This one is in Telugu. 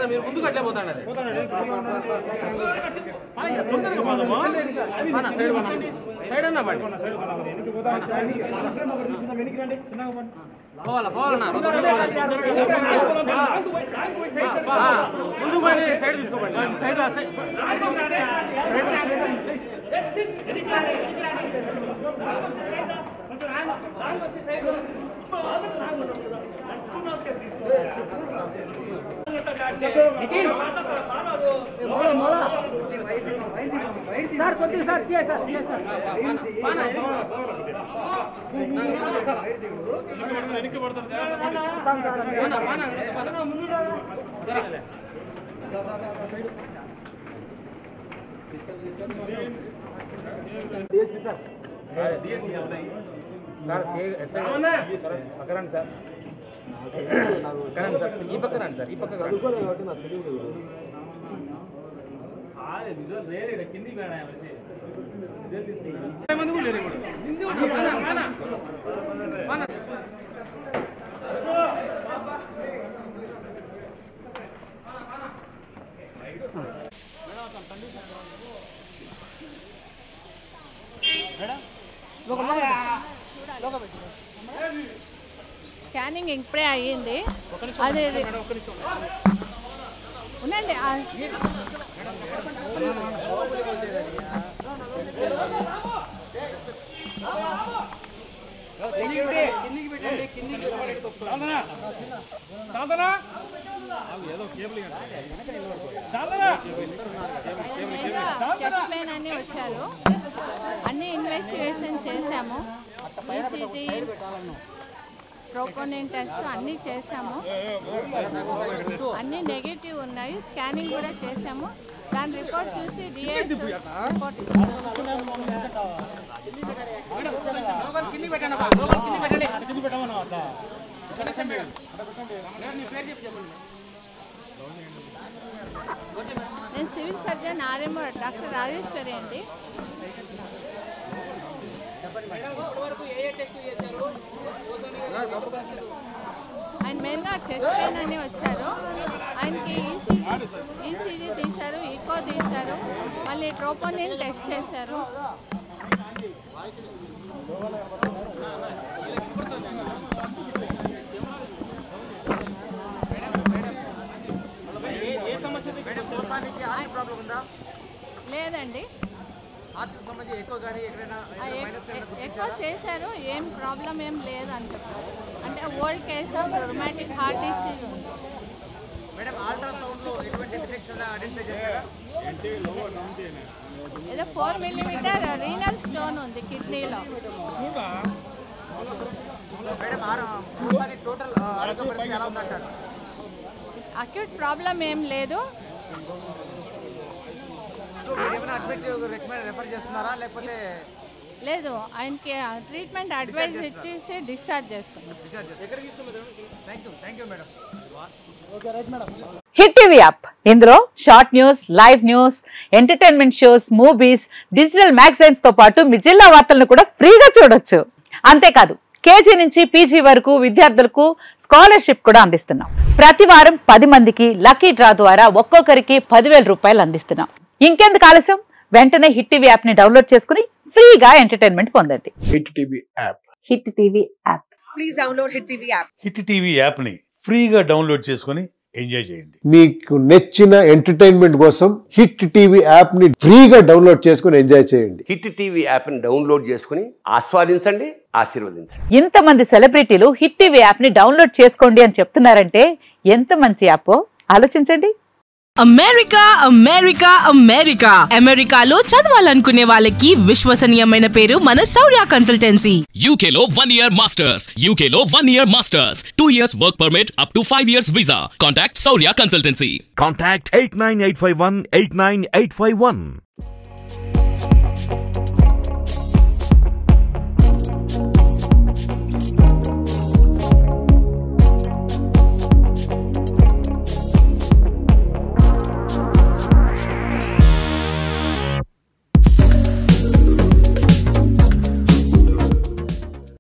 మీరు ముందుకు అట్లే పోతాండి సైడ్ అన్నా పోవాలా పోవాలన్నా ముందుకు పోయి సైడ్ తీసుకోండి సైడ్ సార్ కొద్దిగా సార్ వెనక్కి పడతారు సార్ పక్కరండి సార్ ఈ పక్క రండి సార్ ఈ పక్క కిందికి స్కానింగ్ ఇప్పుడే అయ్యింది అది ఉండండి చెస్ట్ పెయిన్ అన్ని వచ్చారు అన్ని ఇన్వెస్టిగేషన్ చేశాము ఈసీజీ ట్రోపోనిన్ టెస్ట్ అన్నీ చేశాము అన్నీ నెగిటివ్ ఉన్నాయి స్కానింగ్ కూడా చేశాము దాని రిపోర్ట్ చూసి డిఎస్ రిపోర్ట్ నేను civil surgeon RMO doctor Rajeshwari అండి. ఆయన మెయిన్గా చెస్ట్ పెయిన్ అని వచ్చారు. ఆయనకి ఈసీజీ తీశారు, ఈకో తీశారు, మళ్ళీ ట్రోపోనిన్ టెస్ట్ చేశారు. లేదండి, ఎక్కువ చేశారు, ఏం ప్రాబ్లం ఏం లేదు అని చెప్పారు. అంటే old case of రొమాటిక్ heart disease ఉంది. ఏదో 4 మిల్లీమీటర్ రీనల్ స్టోన్ ఉంది కిడ్నీలో. అక్యూట్ ప్రాబ్లం ఏం లేదు. లేదు, ఆయనకి ట్రీట్మెంట్ అడ్వైజ్ ఇచ్చేసి డిశ్చార్జ్ చేస్తాం. హిట్ టీవీ యాప్, ఇందులో short news, live news, entertainment shows, movies, digital magazines తో పాటు మీ జిల్లా వార్తలను కూడా ఫ్రీగా చూడొచ్చు. అంతేకాదు, కేజీ నుంచి పీజీ వరకు విద్యార్థులకు స్కాలర్షిప్ కూడా అందిస్తున్నాం. ప్రతి వారం 10 మందికి లక్కీ డ్రా ద్వారా ఒక్కొక్కరికి 10,000 రూపాయలు అందిస్తున్నాం. ఇంకెందుకు ఆలస్యం, వెంటనే హిట్ టీవీ యాప్ ని డౌన్లోడ్ చేసుకుని ఫ్రీగా ఎంటర్టైన్మెంట్ పొందండి. Hit TV app. Hit TV app. Please download hit TV app. Hit TV app ని ఫ్రీగా డౌన్లోడ్ చేసుకుని ఎంజాయ్ చేయండి. మీకు నచ్చిన ఎంటర్టైన్మెంట్ కోసం హిట్ టీవీ యాప్ ని ఫ్రీగా డౌన్లోడ్ చేసుకుని ఎంజాయ్ చేయండి. హిట్ టీవీ యాప్ ని డౌన్లోడ్ చేసుకుని ఆస్వాదించండి, ఆశీర్వదించండి. ఇంతమంది సెలబ్రిటీలు హిట్ టీవీ యాప్ ని డౌన్లోడ్ చేసుకోండి అని చెప్తున్నారంటే ఎంత మంచి యాప్ ఆలోచించండి. అమెరికా అమెరికా అమెరికా అమెరికాలో చదవాలనుకునే వాళ్ళకి విశ్వసనీయమైన పేరు మన శౌర్య కన్సల్టెన్సీ. UK లో 1 year masters, UK లో 1 year masters, 2 years work permit up to 5 years visa. Contact Shaurya Consultancy. Contact 89851 89851.